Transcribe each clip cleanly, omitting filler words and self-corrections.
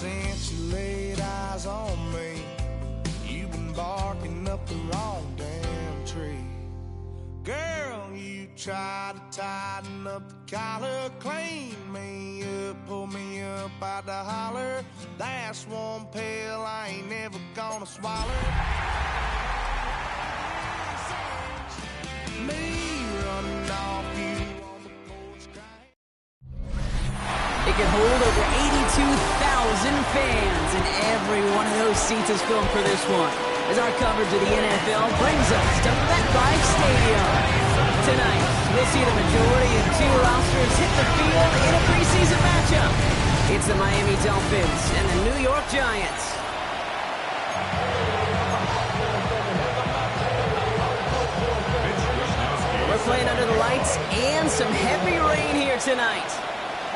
since you laid eyes on me, you've been barking up the wrong damn tree. Girl, you try to tighten up the collar, clean me up, pull me up out the holler. That's one pill I ain't never gonna swallow. Me running off you on the porch crying. It can hold over 82,000 fans, and every one of those seats is filled for this one, as our coverage of the NFL brings us to MetLife Stadium. Tonight, we'll see the majority of two rosters hit the field in a preseason matchup. It's the Miami Dolphins and the New York Giants. We're playing under the lights and some heavy rain here tonight.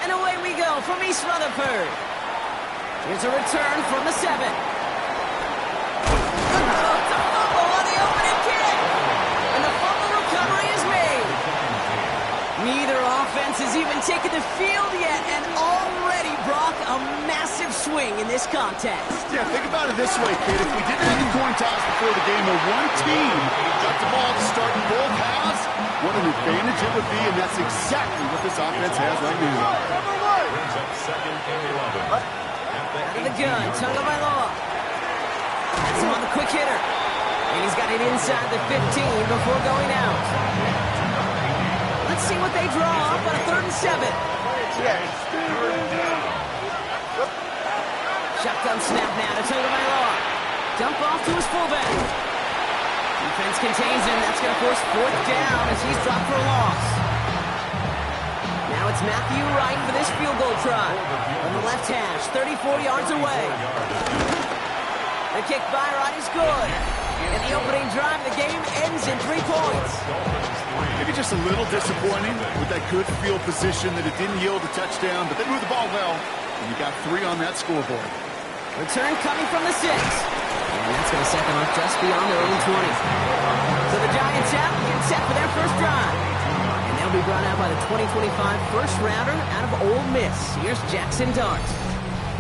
And away we go from East Rutherford. Here's a return from the 7. It's a fumble on the opening kick. And the fumble recovery is made. Neither offense has even taken the field yet, and already Brock a massive swing in this contest. Yeah, think about it this way, kid. If we didn't have the coin toss before the game, or one team got the ball to start in both halves, what an advantage it would be, and that's exactly what this offense has right now. Brings up second and 11. Out of the gun, Tagovailoa. Has him on the quick hitter. And he's got it inside the 15 before going out. Let's see what they draw up on a 3rd and 7. Shotgun snap now to Tagovailoa. Dump off to his fullback. Defense contains him. That's going to force 4th down as he's dropped for a loss. Now it's Matthew Wright for this field goal try. On the left hash, 34 yards away. The kick by Wright is good. And the opening drive of the game ends in 3 points. Maybe just a little disappointing with that good field position that it didn't yield a touchdown, but they moved the ball well, and you got 3 on that scoreboard. Return coming from the 6. And that's going to set them up just beyond their own 20. So the Giants out and set for their first drive. And they'll be brought out by the 2025 first rounder out of Ole Miss. Here's Jackson Dart.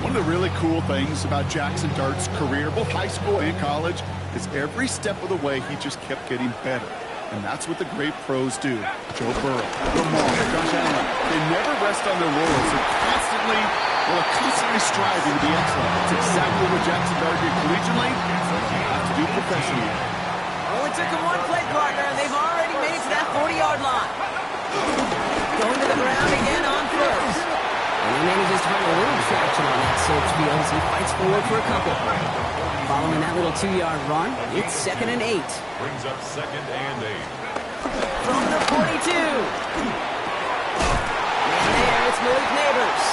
One of the really cool things about Jackson Dart's career, both high school and college, is every step of the way he just kept getting better. And that's what the great pros do. Joe Burrow, Lamar, Josh Allen, they never rest on their laurels. They're constantly striving to be excellent. That's exactly what Jackson Dart did collegiately, have to do professionally. Only took him one play, partner, and they've already made it to that 40-yard line. Going to the ground again on 1st. And he manages to find a little traction on that search field as he fights forward for a couple. Following that little 2-yard run, it's 2nd and 8. Brings up 2nd and 8. From the 42. And there, it's Malik Neighbors.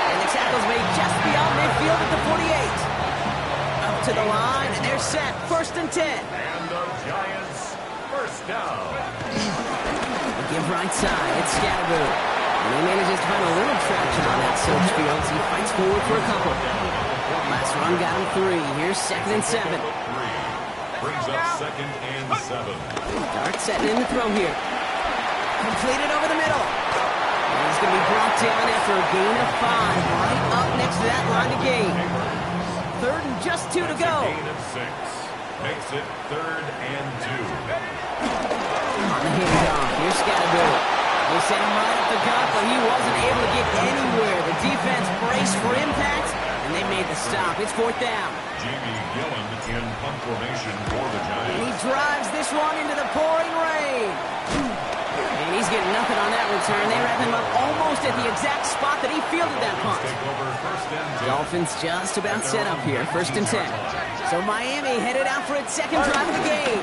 And the tackle's made just beyond midfield at the 48. Up to the line, and they're set. 1st and 10. And the Giants, first down. They give right side. It's Scatterboo. And he manages to find a little traction on that search field as he fights forward for a couple. Last run got him 3. Here's 2nd and 7. Brings up 2nd and 7. Dart setting in the throw here. Completed over the middle. And he's going to be brought down after a gain of 5. Right up next to that line of gain. 3rd and just 2 to go. Gain of 6. Makes it 3rd and 2. On the handoff, here's Scatterboo. They sent him right up the gut, but he wasn't able to get anywhere. The defense braced for impact, and they made the stop. It's 4th down. J.B. Gillen in punt formation for the Giants. And he drives this one into the pouring rain. And he's getting nothing on that return. They wrap him up almost at the exact spot that he fielded that punt. Take over 1st and 10. Dolphins just about set up here. 1st and 10. So Miami headed out for its 2nd drive of the game.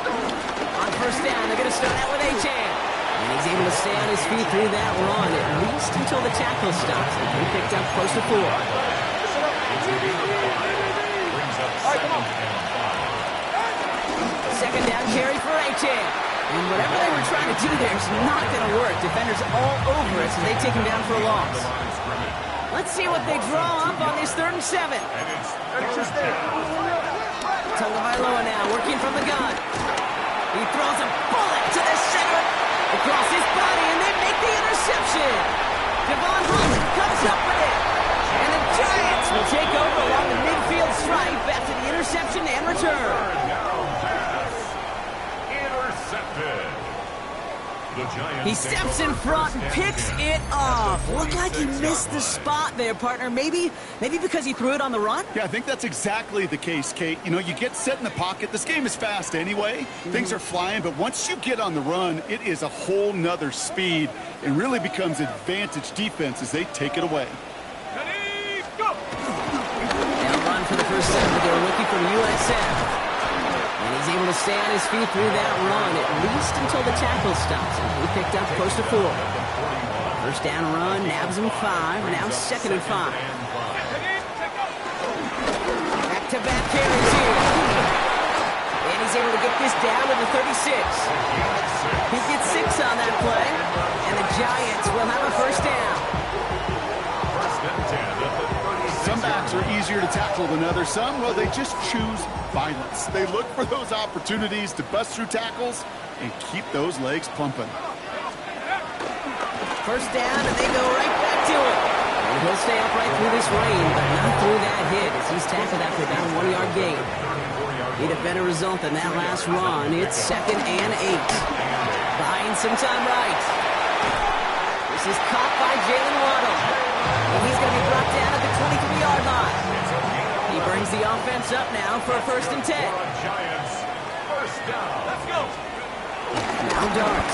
On 1st down, they're going to start out with Achane. And he's able to stay on his feet through that run, at least until the tackle stops. And he picked up close to 4. Brings up 2nd and 5. 2nd down carry for Achane. And whatever they were trying to do there is not going to work. Defenders all over it, so they take him down for a loss. Let's see what they draw up on this 3rd and 7. Tagovailoa now working from the gun. He throws a bullet to the center across his body, and they make the interception. Devon Holland comes up with it. And the Giants will take over reception and return. Intercepted. The Giants He steps in front and picks it off. Looked like he missed the spot there, partner. Maybe because he threw it on the run? Yeah, I think that's exactly the case, Kate. You know, you get set in the pocket. This game is fast anyway. Things are flying, but once you get on the run, it is a whole nother speed. It really becomes advantage defense as they take it away. Now run for the first time with their rookie from USF. And he's able to stay on his feet through that run, at least until the tackle stops him. He picked up close to 4. First down run, nabs him 5. Now 2nd and 5. Back-to-back carries here. And he's able to get this down to the 36. He gets 6 on that play. And the Giants will have a first down. Some backs are easier to tackle than others. Some, well, they just choose violence. They look for those opportunities to bust through tackles and keep those legs pumping. First down, and they go right back to it. And he'll stay upright through this rain, but not through that hit as he's tackled after about a 1-yard gain. Need a better result than that last run. It's 2nd and 8. Buying some time right. This is caught by Jalen Waddle. And he's going to be brought down at the 23-yard line. He brings the offense up now for a 1st and 10. Giants, first down. Let's go. Now Dart.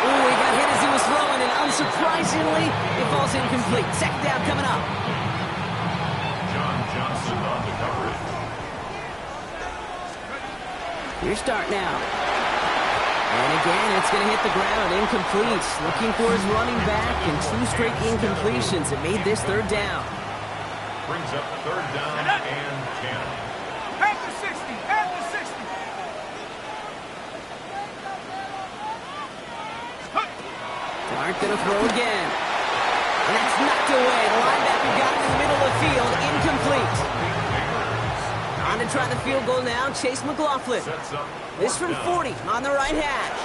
Ooh, he got hit as he was throwing, and unsurprisingly, it falls incomplete. 2nd down coming up. John Johnson on the coverage. Your start now. And again, it's going to hit the ground, incomplete. Looking for his running back, and 2 straight incompletions. It made this 3rd down. Brings up 3rd down and 10. At the 60, at the 60. Dart going to throw again. And that's knocked away. The linebacker got it in the middle of the field, incomplete. On to try the field goal now, Chase McLaughlin. This from 40 on the right hash.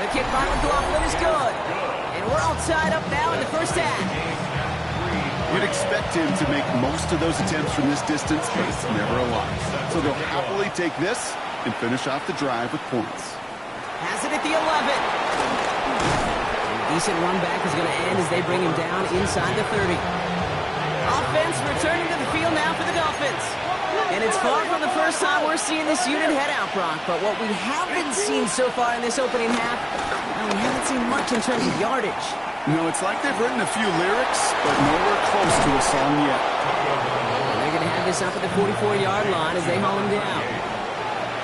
The kick by McLaughlin is good. And we're all tied up now in the first half. You'd expect him to make most of those attempts from this distance, but it's never a lot. So they'll happily take this and finish off the drive with points. Has it at the 11. A decent run back is going to end as they bring him down inside the 30. Offense returning to the field now for the Dolphins. And it's far from the first time we're seeing this unit head out, Brock. But what we haven't seen so far in this opening half, well, we haven't seen much in terms of yardage. You know, it's like they've written a few lyrics, but nowhere close to a song yet. And they're going to have this up at the 44-yard line as they haul him down.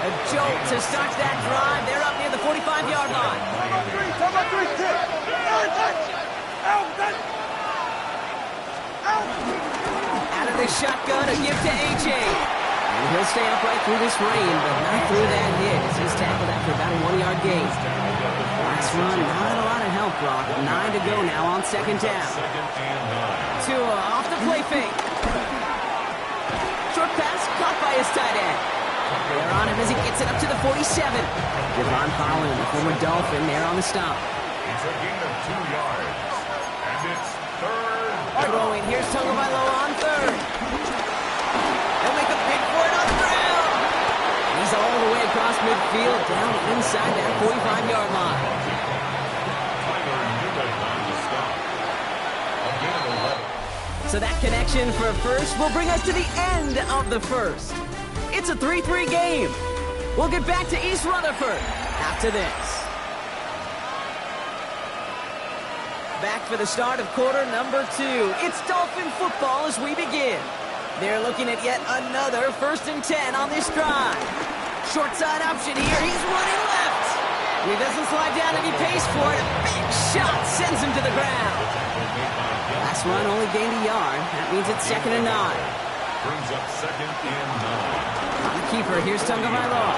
A jolt to start that drive. They're up near the 45-yard line. Out of the shotgun, a gift to A.J. And he'll stay upright through this rain, but not through that hit as he's tackled after about a 1-yard gain. Last run, not a lot of help, Brock. 9 to go now on 2nd down. Tua off the play fake. Short pass caught by his tight end. They're on him as he gets it up to the 47. Devon Holland, the former Dolphin, there on the stop. It's a gain of 2 yards. And it's 3rd. Throwing, here's Tagovailoa on 3rd. They'll make a pick for it on the ground. He's all the way across midfield, down inside that 45-yard line. So that connection for a first will bring us to the end of the first. It's a 3-3 game. We'll get back to East Rutherford after this. Back for the start of quarter number 2. It's Dolphin football as we begin. They're looking at yet another 1st and 10 on this drive. Short side option here. He's running left. He doesn't slide down and he pays for it. A big shot sends him to the ground. Last run only gained a yard. That means it's 2nd and 9. Brings up 2nd and 9. On the keeper, here's Tagovailoa.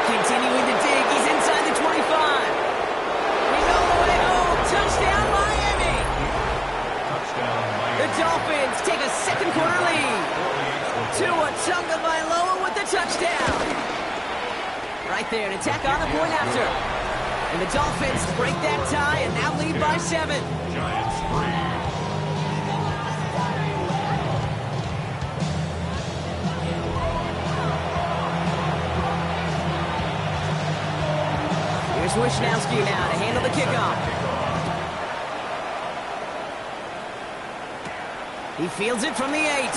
Continuing to dig. He's inside the 25. He's all the way home. Touchdown, Miami. Touchdown, Miami. The Dolphins take a 2nd quarter lead. Tua Tagovailoa with the touchdown. Right there, an attack on the point after. And the Dolphins break that tie and now lead by 7. Giants 3. Wishnowski now to handle the kickoff. He fields it from the 8.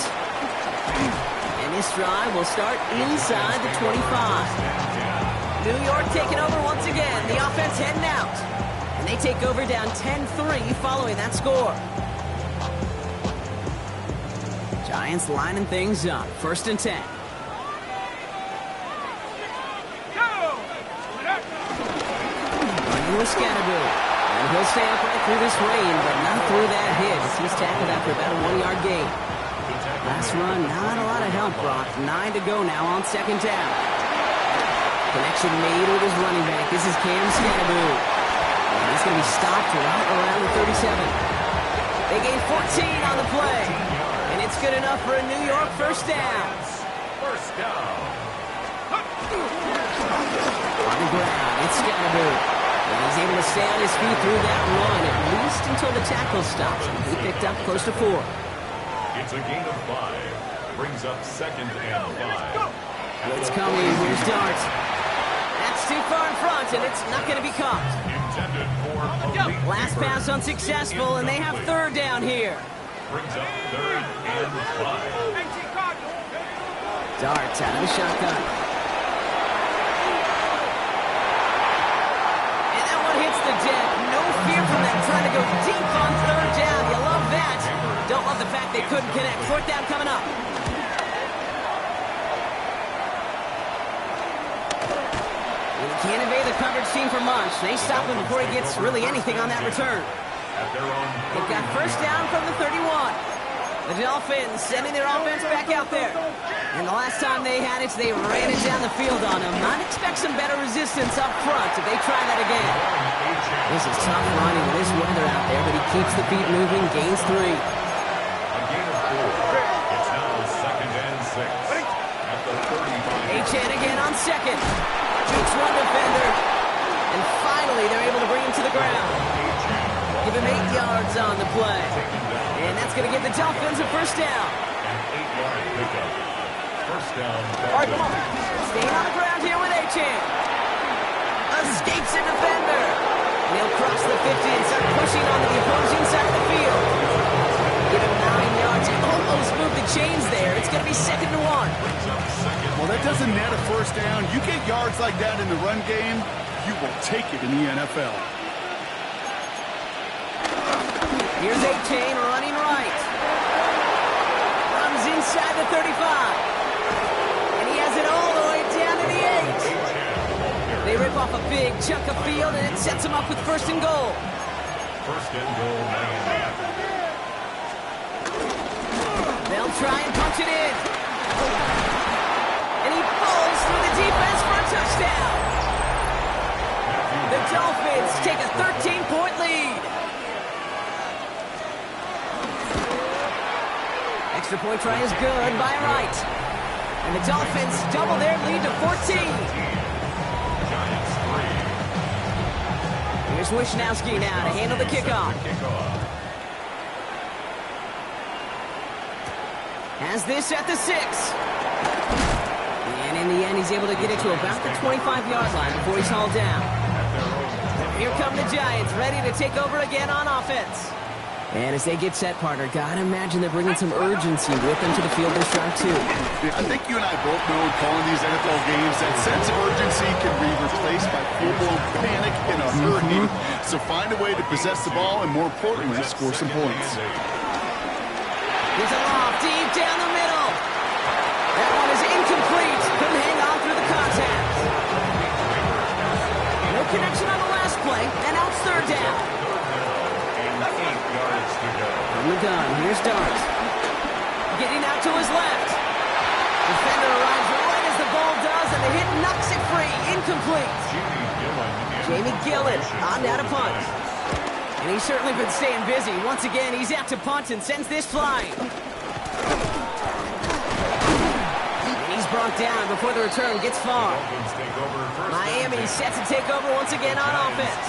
And this drive will start inside the 25. New York taking over once again. The offense heading out. And they take over down 10-3 following that score. Giants lining things up. 1st and 10. Running with Scatterboo. And he'll stay upright through this rain, but not through that hit as he's tackled after about a 1-yard gain. Last run, not a lot of help, Brock. 9 to go now on 2nd down. Connection made with his running back. This is Cam Scatterboo. And he's going to be stopped right around the 37. They gain 14 on the play. And it's good enough for a New York 1st down. First down. On the ground, it's Scatterboo. And he's able to stay on his feet through that run, at least until the tackle stops him. He picked up close to 4. It's a gain of 5. Brings up 2nd and 5. Blitz coming. Here's Dart. That's too far in front, and it's not going to be caught. Intended for elite Last pass unsuccessful, and they have 3rd down here. Brings up 3rd and 5. Dart out of the shotgun. And that one hits the deck. No fear from them trying to go deep on 3rd down. You love that. Don't love the fact they couldn't connect. 4th down coming up. Can't evade the coverage team for much. They stop him before he gets really anything on that return. They've got 1st down from the 31. The Dolphins sending their offense back out there. And the last time they had it, they ran it down the field on him. I'd expect some better resistance up front if they try that again. This is tough running with this weather out there, but he keeps the feet moving, gains 3. A gain of 4. It's now 2nd and 6. At the 35. H.N. again on 2nd. Beats one defender. And finally, they're able to bring him to the ground. Give him 8 yards on the play. And that's going to give the Dolphins a 1st down. An 8-yard pickup. 1st down. All right, come on. Staying on the ground here with H.N. Escapes a defender. And he'll cross the 50 and start pushing onto the opposing side of the field. Give him 9 yards. He almost moved the chains there. It's going to be 2nd and 1. Well, that doesn't net a 1st down. You get yards like that in the run game, you will take it in the NFL. Here's H.N. running right. Runs inside the 35. And he has it all the way down to the 8. They rip off a big chunk of field, and it sets them up with 1st and goal. 1st and goal, Miami. They'll try and punch it in. And he falls through the defense for a touchdown. The Dolphins take a 13-point lead. Extra point try is good by Wright. And the Dolphins double their lead to 14. Giants 3. Here's Wishnowski now to handle the kickoff. Has this at the 6. And in the end, he's able to get it to about the 25-yard line before he's hauled down. Here come the Giants, ready to take over again on offense. And as they get set, partner, gotta imagine they're bringing some urgency with them to the field this drive, too. Yeah, I think you and I both know in calling these NFL games that sense of urgency can be replaced by full-blown panic in a hurry. So find a way to possess the ball and, more importantly, score some points. Here's a lob deep down the middle. That one is incomplete. Couldn't hang on through the contact. No connection on the last play, and now it's 3rd down. And 8 yards to go. From the gun, here's Dart. Getting out to his left. Defender arrives right as the ball does, and the hit knocks it free. Incomplete. Jamie Gillen on down to punt. And he's certainly been staying busy. Once again, he's out to punt and sends this flying. And he's brought down before the return gets far. Miami set to take over once again on offense.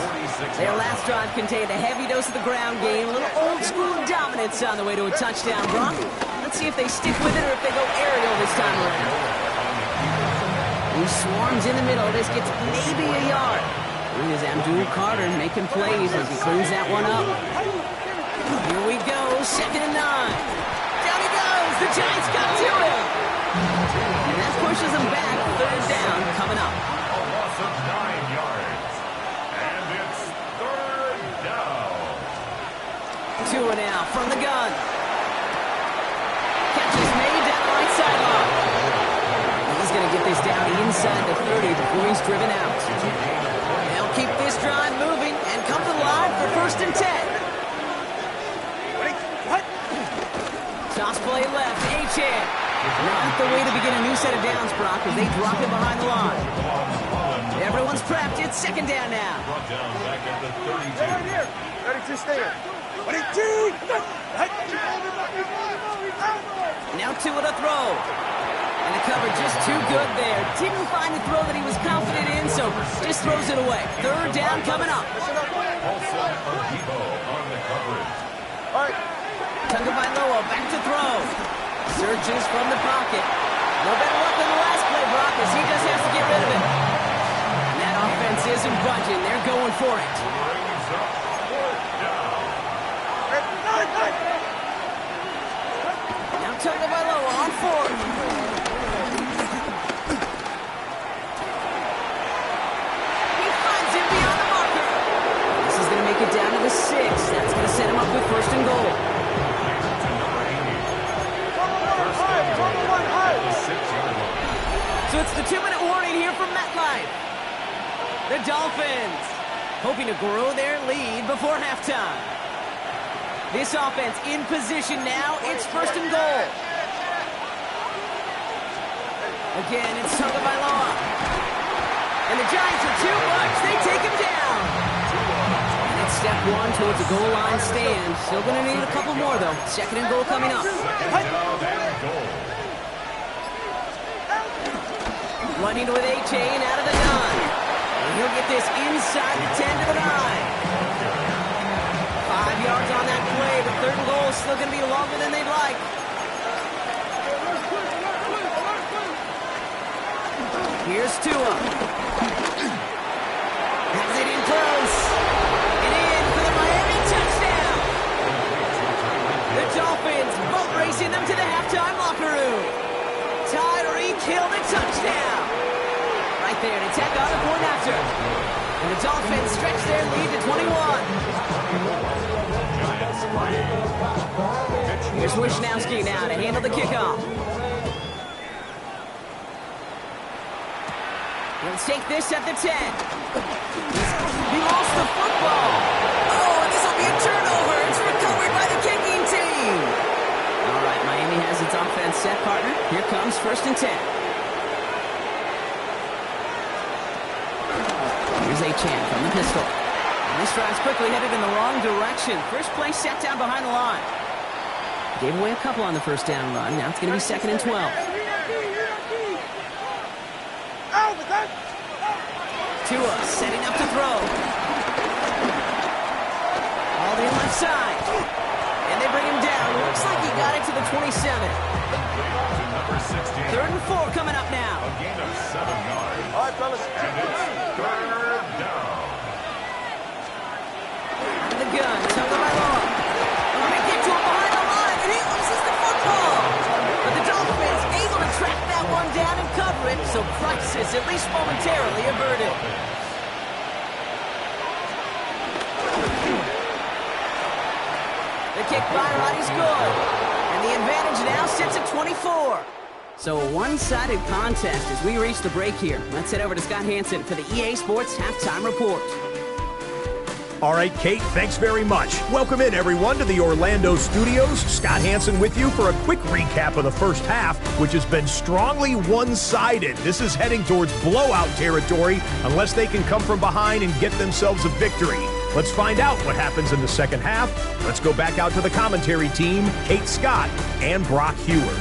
Their last drive contained a heavy dose of the ground game, a little old-school dominance on the way to a touchdown, Brock. Let's see if they stick with it or if they go aerial this time around. He swarms in the middle. This gets maybe a yard. Here's Abdul Carter making plays as he cleans that one up. Here we go, 2nd and 9. Down he goes, the Giants got to him. And that pushes them back, 3rd down coming up. A loss of 9 yards. And it's 3rd down. Tua now from the gun. Catch is made down the right sideline. He's going to get this down inside the 30 before he's driven out. They'll keep this drive moving and come to the line for 1st and 10. Toss play left, Achane. Not the way to begin a new set of downs, Brock, as they drop it behind the line. Everyone's prepped. It's 2nd down now. Brought down back at the 32. Right here. 32 stand. 22. Now Tua to throw. And the cover just too good there. Didn't find the throw that he was confident in, so just throws it away. 3rd down coming up. Also, Debo on the coverage. All right. Tagovailoa back to throw. Searches from the pocket. No better luck than the last play, Brock, as he just has to get rid of it. And that offense isn't budging. They're going for it. Brings up 4th down. Now Tagovailoa on 4th. He finds him beyond the marker. This is going to make it down to the 6. That's going to set him up with 1st and goal. So it's the 2-minute warning here from MetLife. The Dolphins hoping to grow their lead before halftime. This offense in position now. It's 1st and goal. Again, it's Tagovailoa. And the Giants are too much. They take him down. And it's step 1 towards a goal line stand. Still going to need a couple more, though. 2nd and goal coming up. Running with Achane out of the gun. And he'll get this inside the 10 to the 9. 5 yards on that play, but 3rd and goal is still going to be longer than they'd like. Here's Tua. Has it in close. And in for the Miami touchdown. The Dolphins boat racing them to the halftime locker room. Tyreek Hill the touchdown. Right there to tack on the point after. And the Dolphins stretch their lead to 21. Here's Wishnowski now to handle the kickoff. He'll take this at the 10. He lost the football. Oh, and this will be a turnover. It's recovered by the kicking team. All right, Miami has its offense set, partner. Here comes 1st and 10. Here's Achane from the pistol. And this drive's quickly headed in the wrong direction. First play set down behind the line. Gave away a couple on the 1st down run. Now it's going to be 2nd and 12. Tua setting up to throw. All the left side. And they bring him down. Looks like he got it to the 27. 3rd and 4 coming up now. A gain of 7 yards. All right, fellas. And it's 3rd down. The gun, Tagovailoa. They get to him behind the line, and he loses the football. But the Dolphins able to track that one down and cover it, so crisis at least momentarily averted. The kick by Roddy's good. And the advantage now sits at 24. So a one-sided contest as we reach the break here. Let's head over to Scott Hansen for the EA Sports Halftime Report. All right, Kate, thanks very much. Welcome in, everyone, to the Orlando studios. Scott Hansen with you for a quick recap of the first half, which has been strongly one-sided. This is heading towards blowout territory unless they can come from behind and get themselves a victory. Let's find out what happens in the second half. Let's go back out to the commentary team, Kate Scott and Brock Heward.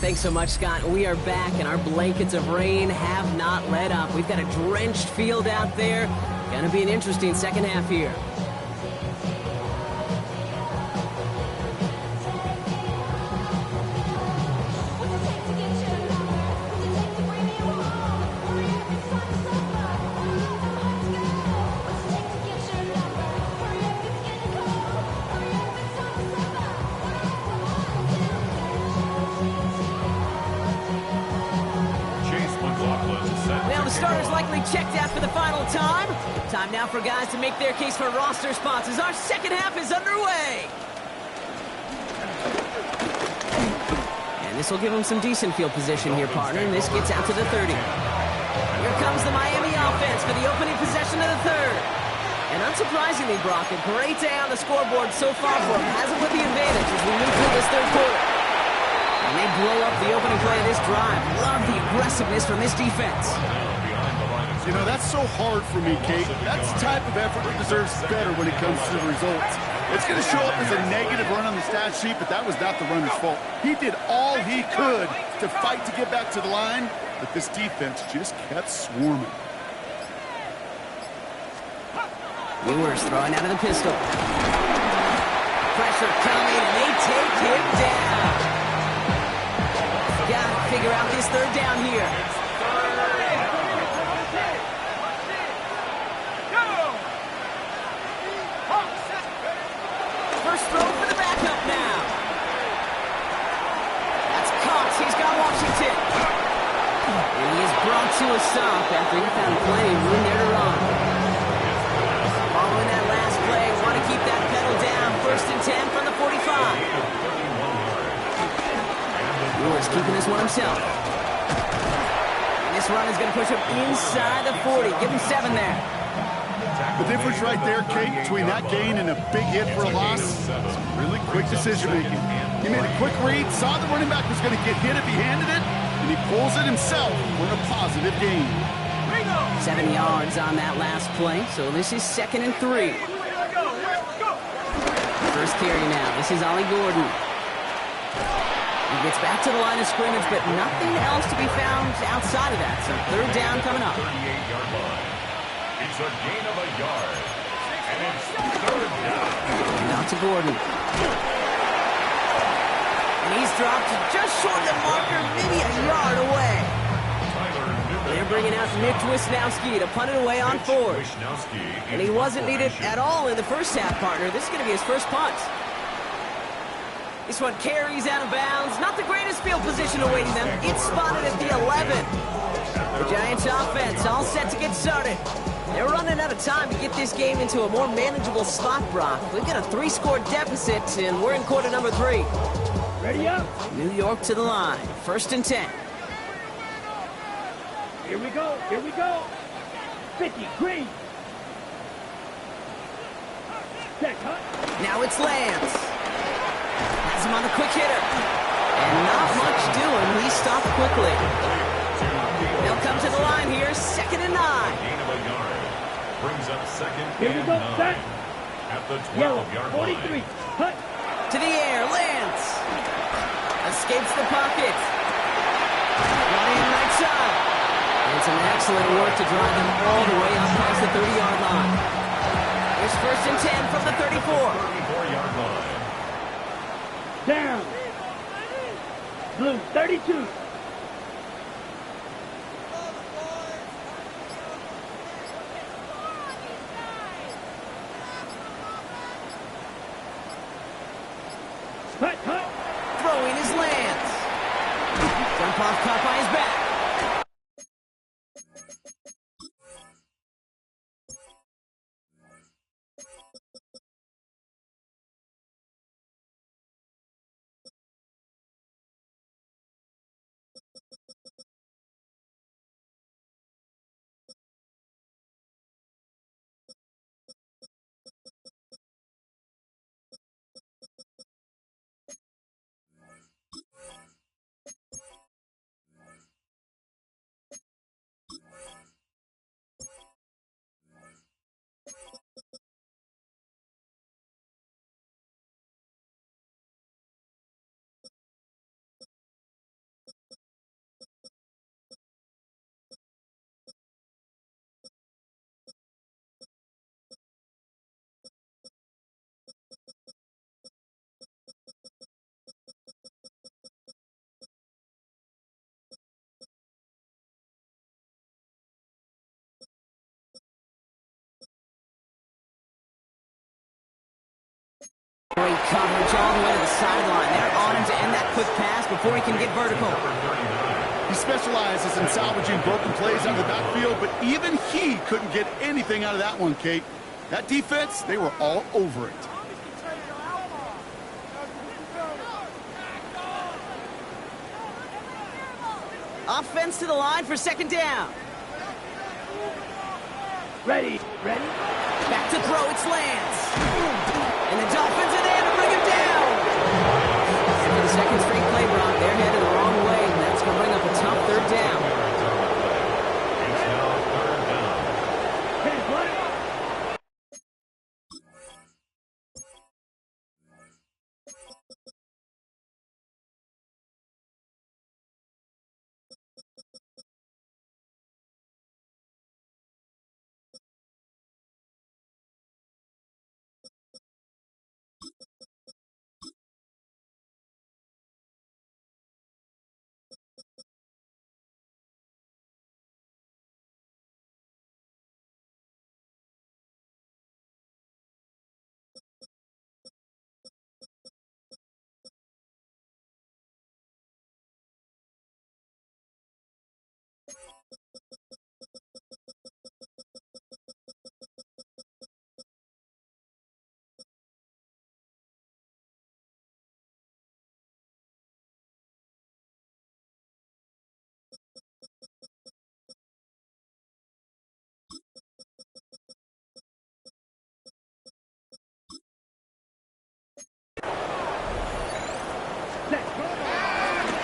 Thanks so much, Scott. We are back, and our blankets of rain have not let up. We've got a drenched field out there. Gonna be an interesting second half here. checked out for the final time. Time now for guys to make their case for roster spots as our second half is underway. And this will give them some decent field position here, partner, and this gets out to the 30. Here comes the Miami offense for the opening possession of the third. And unsurprisingly, Brock, a great day on the scoreboard so far for him. Hasn't put the advantage as we move through this third quarter. And they blow up the opening play of this drive. Love the aggressiveness from this defense. You know, that's so hard for me, Kate. That's the type of effort that deserves better when it comes to the results. It's going to show up as a negative run on the stat sheet, but that was not the runner's fault. He did all he could to fight to get back to the line, but this defense just kept swarming. Ewers throwing out of the pistol. Pressure coming, and they take him down. Gotta figure out this third down here. First throw for the backup now. That's Cox. He's got Washington. And he is brought to a stop after he found plenty of room there to run. Following that last play, want to keep that pedal down. First and 10 from the 45. Ewers keeping this one himself. And this run is going to push him inside the 40. Give him 7 there. The difference right there, Kate, between that gain and a big hit for a loss, really quick decision-making. He made a quick read, saw the running back was going to get hit if he handed it, and he pulls it himself for a positive gain. 7 yards on that last play, so this is 2nd and 3. First carry now. This is Ollie Gordon. He gets back to the line of scrimmage, but nothing else to be found outside of that. So third down coming up. 38-yard line. It's a gain of a yard. And it's third down. And out to Gordon. And he's dropped just short of the marker, maybe a yard away. They're bringing out Mitch Wisnowski to punt it away on 4. And he wasn't needed at all in the first half, partner. This is going to be his first punt. This one carries out of bounds. Not the greatest field position awaiting them. It's spotted at the 11. The Giants offense all set to get started. They're running out of time to get this game into a more manageable spot, Brock. We've got a 3-score deficit, and we're in quarter number 3. Ready up. New York to the line. First and 10. Here we go. Here we go. 50, green. Check, huh? Now it's Lance. Has him on a quick hitter. And not much doing. He stopped quickly. They'll come to the line here. 2nd and 9. Gain of a yard. Brings up 2nd Here we and go. 9. Set. At the Yellow, 12-yard 43. line. Hut. To the air. Lance. Escapes the pocket. Running right side. And some excellent work to drive them all the way up past the 30-yard line. Here's first and 10 from the 34. 34-yard line. Down. Blue, 32. Hut, hut. Throwing is Lance. Jump off caught by his back. Great coverage all the way to the sideline. They're on him to end that quick pass before he can get vertical. He specializes in salvaging broken plays out of the backfield, but even he couldn't get anything out of that one, Kate. That defense, they were all over it. Offense to the line for second down. Ready. Back to throw, it's Lance. And the Dolphins are there to bring him down. And for the second straight play, Brock, they're headed the wrong way, and that's going to bring up a tough third down. It's now third down.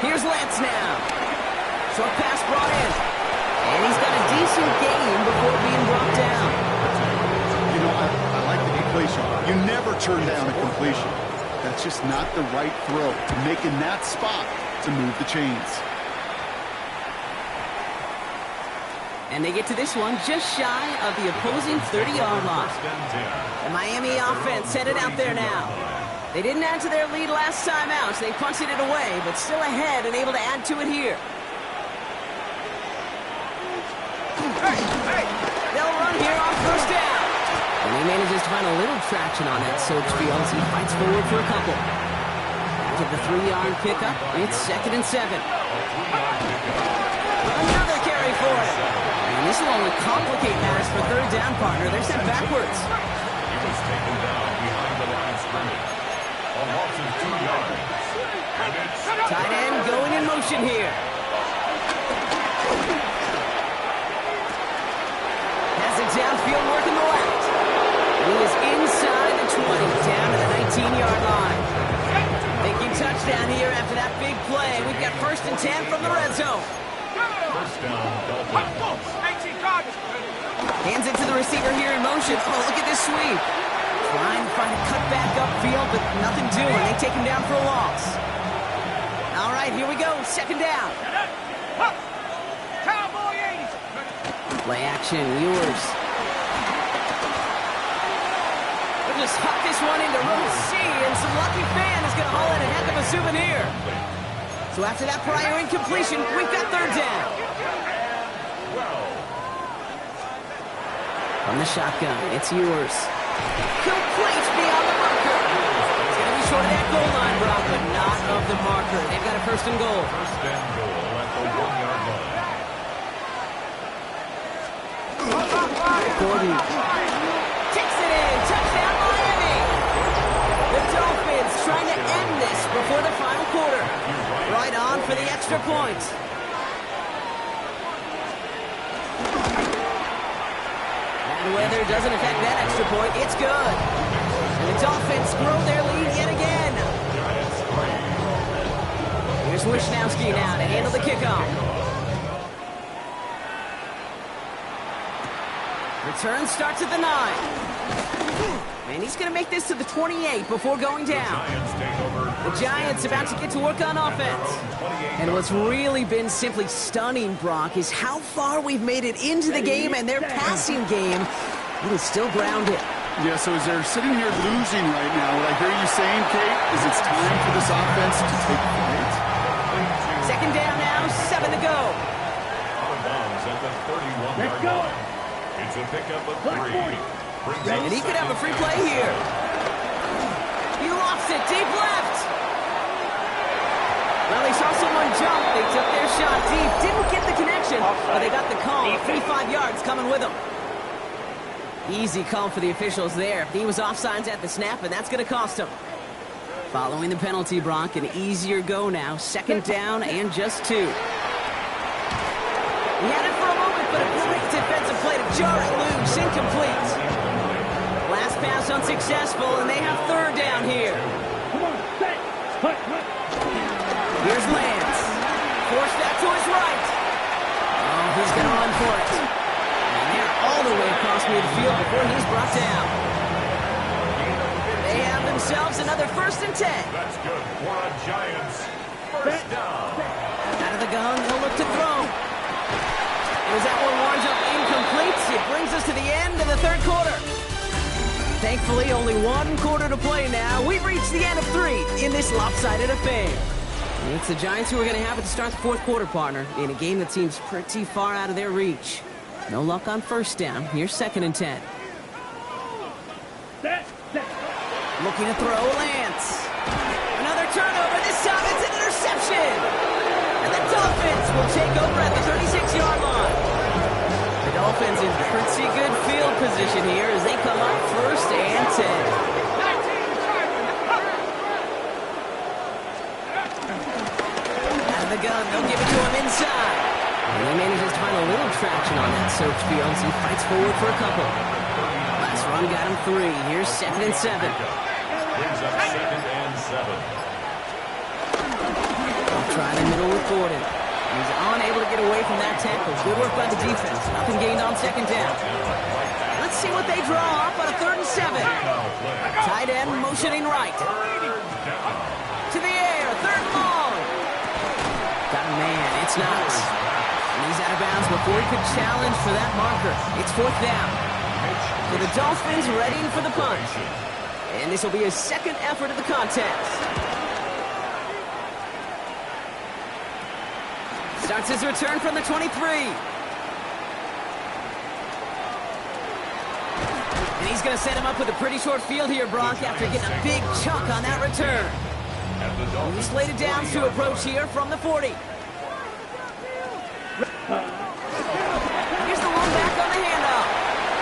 Here's Lance now. Short pass brought in. And he's got a decent gain before being brought down. You know, I like the completion. You never turn down a completion. That's just not the right throw to make in that spot to move the chains. And they get to this one just shy of the opposing 30-yard line. The Miami offense headed out there now. They didn't add to their lead last time out, so they punted it away, but still ahead and able to add to it here. They'll run here on first down. And he manages to find a little traction on that search field as he fights forward for a couple. After the 3-yard pickup, it's 2nd and 7. Another carry for him. And this will only complicate matters for third down, partner. They're sent backwards. He was taken down behind the line of scrimmage. A loss of 2 yards. And it's Tight end going in motion here. Has it downfield working the left. He is inside the 20, down to the 19-yard line. Thinking touchdown here after that big play. We've got 1st and 10 from the red zone. first down, Dolphins. Hands it to the receiver here in motion. Oh, look at this sweep. Trying to find a cut back upfield, but nothing doing. They take him down for a loss. All right, here we go. 2nd down. Cowboy 80. Play action, yours. We'll just huck this one into row C, and some lucky fan is going to haul in a heck of a souvenir. So after that prior incompletion, we've got 3rd down. From the shotgun, it's yours. Complete beyond the marker. It's going to be short of that goal line, Brock, but not of the marker. They've got a 1st and goal. First and goal at the 1-yard line. Gordon kicks it in. Touchdown, Miami. The Dolphins trying to end this before the final quarter. Right on for the extra point. Bad weather doesn't affect that extra point. It's good. And the Dolphins grow their lead yet again. Here's Wishnowski now to handle the kickoff. Return starts at the 9. And he's going to make this to the 28 before going down. The Giants about to get to work on offense. And what's really been simply stunning, Brock, is how far we've made it into the game, and their passing game, it is still grounded. Yeah, so as they're sitting here losing right now, what I hear you saying, Kate, is it's time for this offense to take flight. 2nd down now, 7 to go. Out of bounds at the 31-yard line. It's a pickup of 3. And he could have a free play here. He lost it deep left. Well, they saw someone jump. They took their shot deep. Didn't get the connection, but they got the call. 35 yards coming with them. Easy call for the officials there. He was offsides at the snap, and that's going to cost him. Following the penalty, Brock, an easier go now. Second down and just 2. He had it for a moment, but a great defensive play to jar it loose. Incomplete. Last pass unsuccessful, and they have third down here. Come on, set. Hut. Here's Lance. Force that to his right. Oh, he's going to run for it. And they're all the way across midfield before he's brought down. They have themselves another 1st and 10. That's good for a Giants. First down. Out of the gun, they'll look to throw. As that one warms up incomplete, it brings us to the end of the third quarter. Thankfully, only 1 quarter to play now. We've reached the end of 3 in this lopsided affair. And it's the Giants who are going to have it to start the fourth quarter, partner, in a game that seems pretty far out of their reach. No luck on first down. Here's 2nd and 10. Set. Looking to throw, Lance. Another turnover. This time it's an interception. And the Dolphins will take over at the 36-yard line. The Dolphins in pretty good field position here as they come up 1st and 10. Out of the gun, they'll give it to him inside. And he manages to find a little traction on that search field as he fights forward for a couple. Last run got him 3. Here's 2nd and 7. Brings up 2nd and 7. They'll try the middle with Gordon. He's unable to get away from that tackle. Good work by the defense. Nothing gained on 2nd down. Let's see what they draw up on a 3rd and 7. Tight end motioning right. To the air, 3rd and long. Got a man, it's Knox. And he's out of bounds before he could challenge for that marker. It's 4th down. So the Dolphins readying for the punt. And this will be his 2nd effort of the contest. Starts his return from the 23. And he's going to set him up with a pretty short field here, Brock, after getting a big chunk on that return. And he's slated down to approach here from the 40. Here's the one back on the handoff.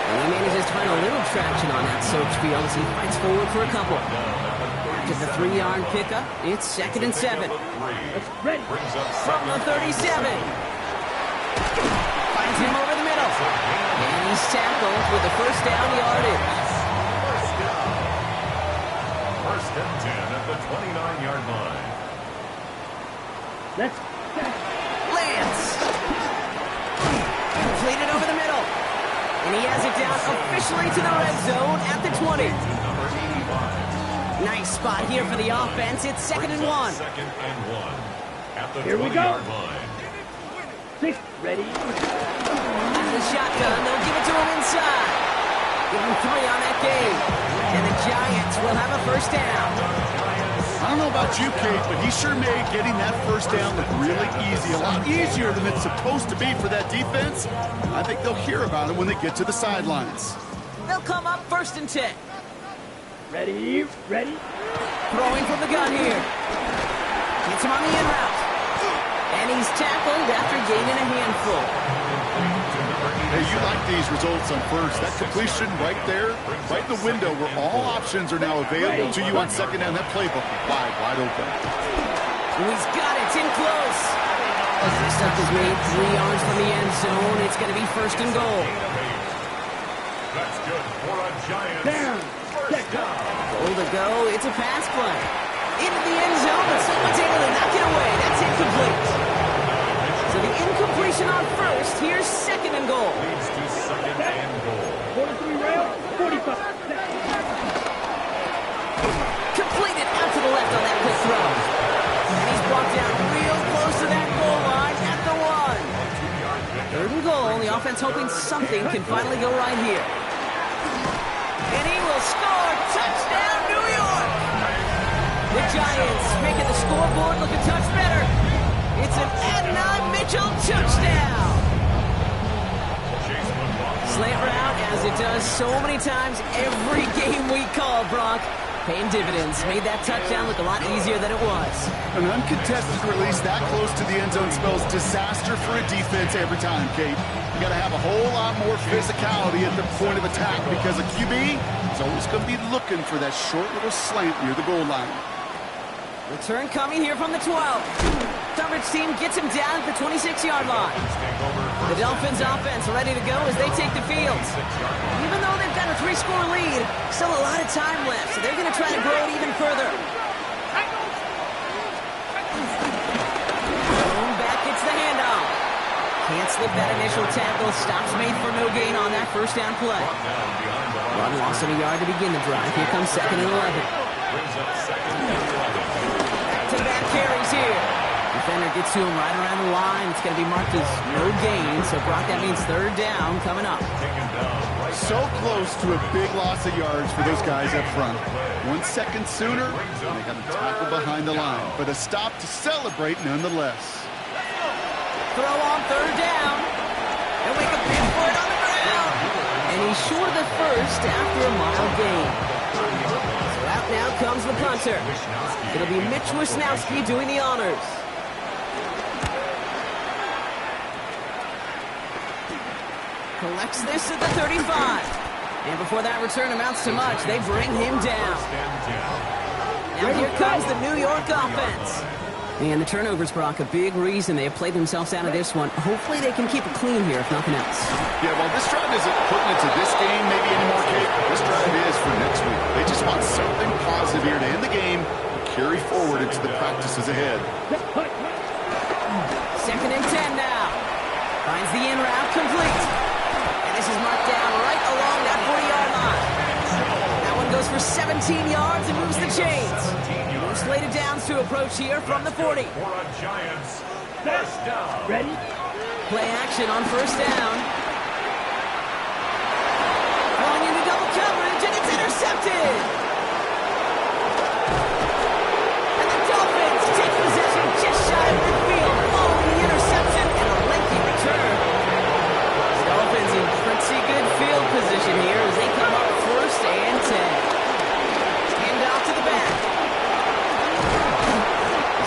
And he manages to find a little traction on that search field as he fights forward for a couple. To the 3-yard pickup, it's 2nd and 7. From the 37. Finds him over the middle. And he's tackled with the 1st down yardage. 1st and 10 at the 29-yard line. Let's Lance. Completed over the middle. And he has it down officially to the red zone at the 20. Nice spot here for the offense. It's 2nd and 1. 2nd and 1 at the Here we 20-yard go. line. 6. Ready. Out of the shotgun, they'll give it to him inside. Give him 3 on that game. And the Giants will have a 1st down. I don't know about you, Kate, but he sure made getting that 1st down look really easy. A lot easier than it's supposed to be for that defense. I think they'll hear about it when they get to the sidelines. They'll come up 1st and 10. Ready. Throwing from the gun here. Gets him on the in route. And he's tackled after gaining a handful. Hey, you like these results on 1st. That completion right there, right in the window where all options are now available to you on 2nd down. That playbook wide open. He's got it. It's in close. As this stuff is made 3 yards from the end zone, it's going to be 1st and goal. That's good for a Giants. Down. First down. Goal to go. It's a pass play. Into the end zone, but someone's able to knock it away. That's incomplete. So the incompletion on 1st. Here's 2nd and goal. Leads to 2nd and goal. 43 rail. 45. Completed out to the left on that quick throw. And he's brought down real close to that goal line at the 1. 3rd and goal. The offense hoping something can finally go right here. And he will score. Touchdown, New York! The Giants making the scoreboard look a touch better. It's an Adonai Mitchell touchdown. Slant route, as it does so many times every game we call, Brock. Paying dividends. Made that touchdown look a lot easier than it was. An uncontested release that close to the end zone spells disaster for a defense every time, Kate. You got to have a whole lot more physicality at the point of attack because a QB is always going to be looking for that short little slant near the goal line. Return coming here from the 12. Coverage team gets him down at the 26-yard line. The Dolphins offense ready to go as they take the field. Even though they've got a 3-score lead, still a lot of time left, so they're going to try to grow it even further. Back gets the handoff. Can't slip that initial tackle. Stops made for no gain on that first down play. Run loss of a yard to begin the drive. Here comes 2nd and 11. Back-to-back carries here. Defender gets to him right around the line. It's going to be marked as no gain. So, Brock, that means 3rd down coming up. So close to a big loss of yards for those guys up front. 1 second sooner, and they got a tackle behind the line. But a stop to celebrate nonetheless. Throw on 3rd down. He'll make a big play on the ground. And he's short of the first after a mile gain. So out now comes the punter. It'll be Mitch Wisnowski doing the honors. Collects this at the 35. And before that return amounts to much, they bring him down. Now here comes the New York offense. And the turnovers, Brock, a big reason they have played themselves out of this one. Hopefully they can keep it clean here, if nothing else. Yeah, well, this drive isn't putting it to this game maybe anymore, Kate. This drive is for next week. They just want something positive here to end the game and carry forward into the practices ahead. 2nd and 10 now. Finds the in route complete. And this is marked down right along that 40-yard line. That one goes for 17 yards and moves the chains. Slated downs to approach here from the 40. For a Giants first down. Ready? Play action on 1st down. Going into double coverage, and it's intercepted. And the Dolphins take possession just shy of midfield, following the interception and a lengthy return. The Dolphins in pretty good field position here as they come up 1st and 10. Hand off to the back.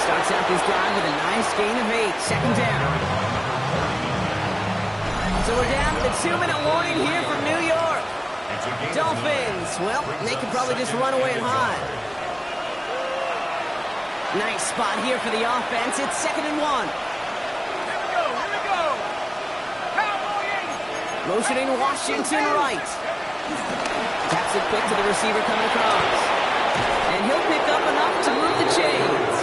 Starts out this drive with a nice gain of 8. 2nd down. So we're down to the 2-minute warning here from New York. Dolphins, well, they could probably just run away and hide. Nice spot here for the offense. It's 2nd and 1. Here we go. Cowboy 80. Motioning Washington right. Taps it quick to the receiver coming across. And he'll pick up enough to move the chains.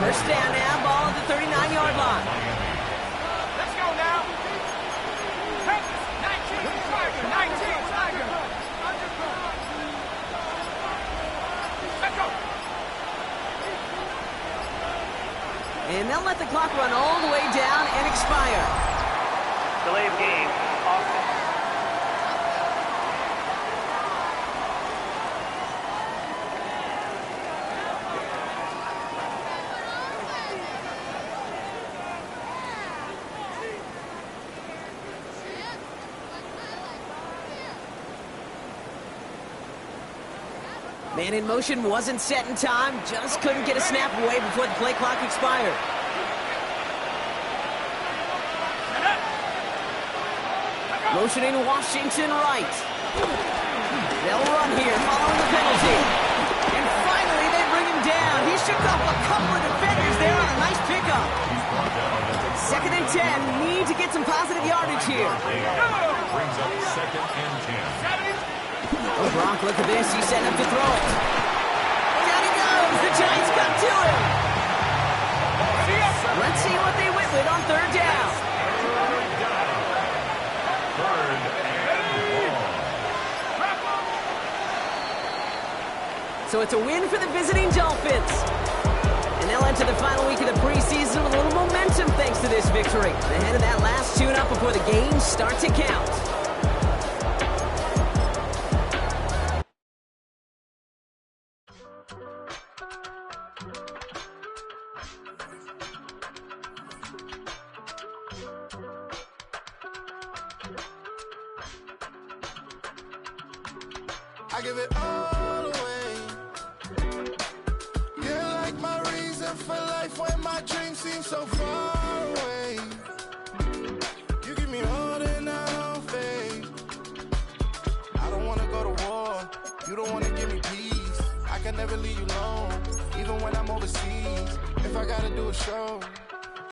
First down now, ball at the 39-yard line. Let's go now. 19, Tiger. Let's go. And they'll let the clock run all the way down and expire. Delay of game. Offense. Man in motion wasn't set in time, just couldn't get a snap away before the play clock expired. Motioning Washington right. They'll run here following the penalty. And finally they bring him down. He shook off a couple of defenders there on a nice pickup. 2nd and 10, need to get some positive yardage here. Brings up 2nd and 10. Oh, Brock, look at this. He's setting up to throw it. Down he goes. The Giants come to him. Let's see what they went with on 3rd down. So it's a win for the visiting Dolphins. And they'll enter the final week of the preseason with a little momentum thanks to this victory. Ahead of that last tune-up before the games start to count. I give it all away. You're like my reason for life when my dreams seem so far away. You give me all that I don't fade. I don't wanna go to war, you don't wanna give me peace. I can never leave you alone, even when I'm overseas. If I gotta do a show,